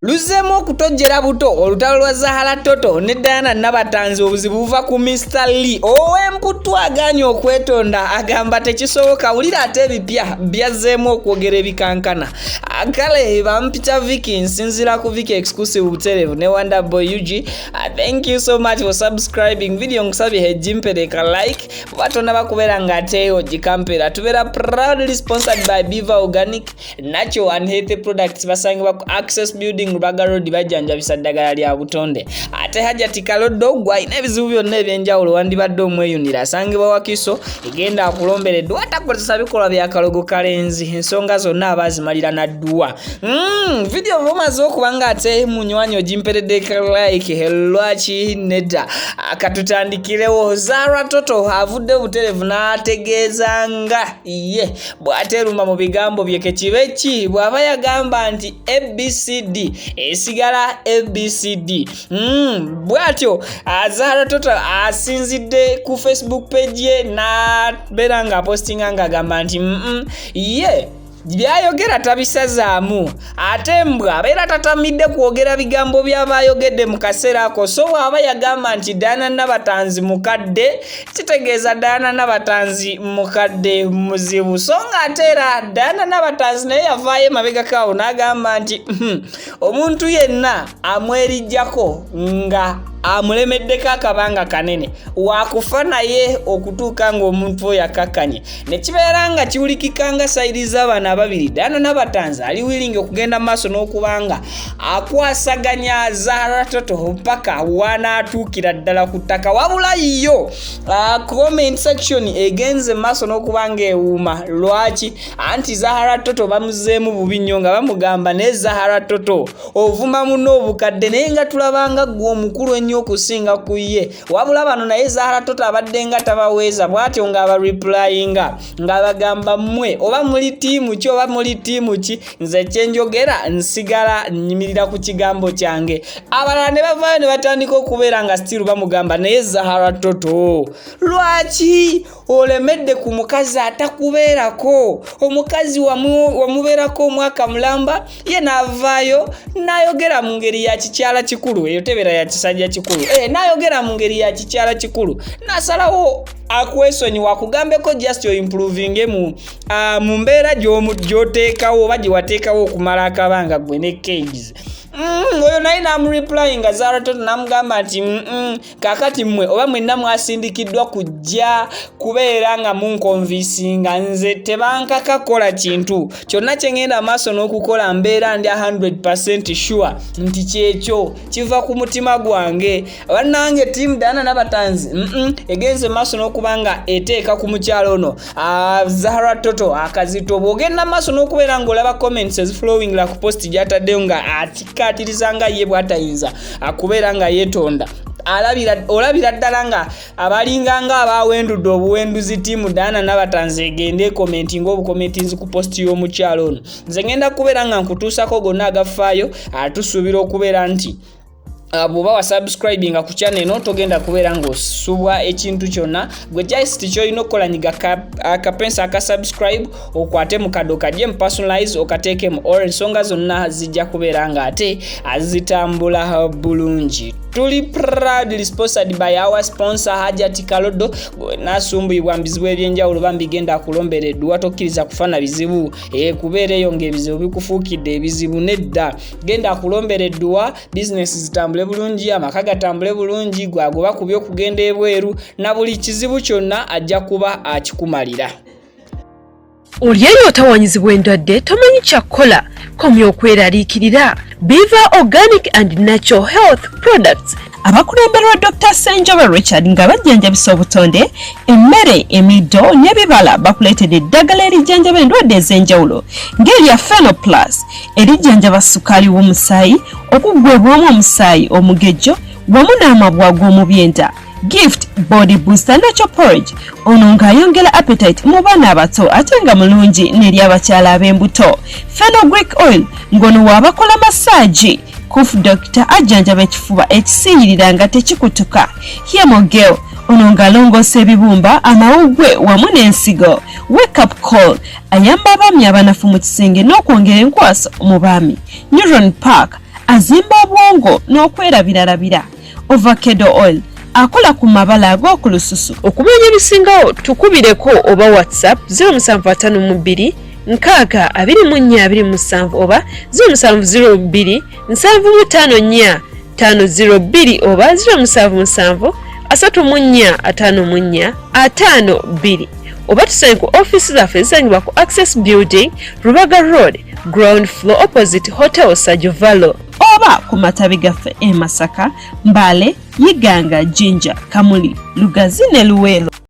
Luzemo kutojera buto olutalo lwa Zahara Toto ne Diana Nabatanzi obuzibu buva ku Mr. Lee ow'emputu aganye okwetonda agamba tekisoboka wulira ate ebipya byazeemu okwogera ebikankana akale bampita Vicky nsinzira ku Vicky exclusive buterevu ne Wonder Boy UG. Thank you so much for subscribing. Video nkusabye hejimpereka like batonda bakubera ngateyo gikampera tubera proudly sponsored by Biva Organic Natural and Healthy Products basangibwa ku Access Building Rubaga Road bajanja bisaddagala lya butonde ate hajati kalodo gwa inebizibu byonna ebyenjawulo wandibadde omweyunira asangibwa wakiso egenda akulombereddwa atakozesa bikolwa bya kalogo kalenzi ensonga zonna abazimalira naddwa video bumaze okubanga ate munywanyo jimperedde like helwachi nedda akatutandikirewo Zahara Toto avudde buterevu n'ategeeza nga ye bw'ateruma mu bigambo bye kekibeki bw'aba yagamba nti ABCD esigala ABCD bwatyo Zahara Toto asinzidde ku Facebook page ye na beranga postinga nga gamba nti ye byayogera tabisazaamu ate mbwa abeera tatamidde kwogera bigambo by'abayogedde mu kaseera ako so aba yagamba nti Diana Nabatanzi mukadde kitegeeza Diana Nabatanzi mukadde muzibu so nga ate era Diana Nabatanzi naye yavaayo emabega kawo n'agamba nti omuntu yenna amwerijjako nga amulemeddeko akabanga kanene wakufa naye okutuuka ng'omuntu oyo akakkanye ne kibeera nga kiwulikika nga sayidi z'abaana ababiri Diana Nabatanzi ali willing okugenda maaso n'okubanga akwasaganya Zahara Toto mpaka wanaatuukira ddala ku ttaka wabula yo comment section egenze maaso n'okubanga ewuuma lwaki anti Zahara Toto bamuzeemu bubi nnyo nga bamugamba ne Zahara Toto ovuma muno obukadde naye nga tulabanga gwe omukulu ennyo okusinga kuye wabula bano naye Zahara Toto abadde nga tabaweeza bwatyo nga aba replyinga nga bagamba mmwe oba muli tiimu ki oba muli tiimu ki nze kyenjogera nsigala nyimirira ku kigambo kyange abalala ne bavaayo ne batandika okubeera nga still bamugamba naye Zahara Toto lwaki olemedde ku mukazi atakubeerako omukazi wamubeerako omwaka mulamba ye n'avaayo n'ayogera mu ngeri ya kikyala kikulu eyo tebera ya kisajja kikulu n'ayogera mu ngeri ya kikyala kikulu n'asalawo akwesonyi wakugambeko just yo improving mu mbeera gy'oteekawo oba gye wateekawo okumala akabanga gwe ne cages oyo naye namureplying nga Zahara Toto namugamba nti kakati mmwe oba mwenna mwasindikiddwa kujja kubeera nga munkonvisinga nze tebankaka kola kintu kyonna kye ngenda maaso n'okukola mbeera ndi 100% sure nti kyekyo kiva ku mutima gwange bannange team Diana Nabatanzi egenze maaso n'okubanga eteeka ku mukyalo ono Zahara Toto akazito bw'ogenda maaso n'okubeera ng'olaba comments eziflowing la ku post gy'ataddeyo nga atikaatirizanga ye bw'atayinza akubeera nga yeetonda olabira ddala nga abalinga nga abawendudde obuwenduzi tiimu Diana Nabatanzi egende commenting obukomentinzi ku post y'omukyalo ono nze ngenda kubeera nga nkutuusako gonna agafaayo atusuubira okubeera nti bw'oba wa subscribing ku channel eno togenda kubeera ng'osubwa ekintu kyonna gwe just ky'olina okukola nyiga akapensa aka subscribe okwate mu kado kadye mu personalize okateekemu or ensonga zonna zijja kubeera nga ate azitambula bulungi. Tuli proudly sponsored by our sponsor Hajati Kalodo nasumbuyibwa mbizibu ebyenjawulo bambigenda kulombereddwa tokkiriza kufana bizibu kubeereyo ng'ebizibu bikufuukidde ebizibu nedda genda kulombereddwa business zitambule bulungi amaka gatambule bulungi gwagoba ku by'okugenda ebweru na buli kizibu kyonna ajja kuba akikumalira. Olyeyo otawanyizibwa endwadde tomanyi kyakola komya okweraliikirira Biva Organic and Natural Health Products abakulemberwa Dr. Senjobe Richard nga bajjanjabisa obutonde emmere emiddo n'ebibala bakuleetedde eddagala erijjanjaba endwadde ez'enjawulo ng'erya Phenoplus erijjanjaba ssukaali w'omusaayi okuggwebwamu omusaayi omugejjo wamu n'amabwa g'omubyenda Gift Body Booster Natural Porridge ono ng'ayongera appetite mu baana abato ate nga mulungi n'eri abakyala ab'embuto Fenugreek Oil ng'ono waabakola massage Kuf Doctor ajjanjaba ekifuba ekisiiyiririra nga tekikutuka Hemogel ono ng'alongoosa ebibumba amawugwe wamu n'ensigo. Wake up call ayamba abaami abanafu mu kisenge n'okwongera enkwaso mu baami. Neuron Park azimba obwongo n'okwerabiralabira. Avocado oil akola ku mabala ag'oku lususu. Okumanya ebisingawo tukubireko oba WhatsApp 0752 nkaaga 2427 oba 0702 754 502 oba 077 345 52 oba tusanga ku office zaffe ezisangibwa ku Access Building, Rubaga Road, ground floor opposite Hotel Sajuvalo, oba ku matabi gaffe e Masaka, Mbale, Yiganga, Jinja, Kamuli, Lugazi ne Luwelo.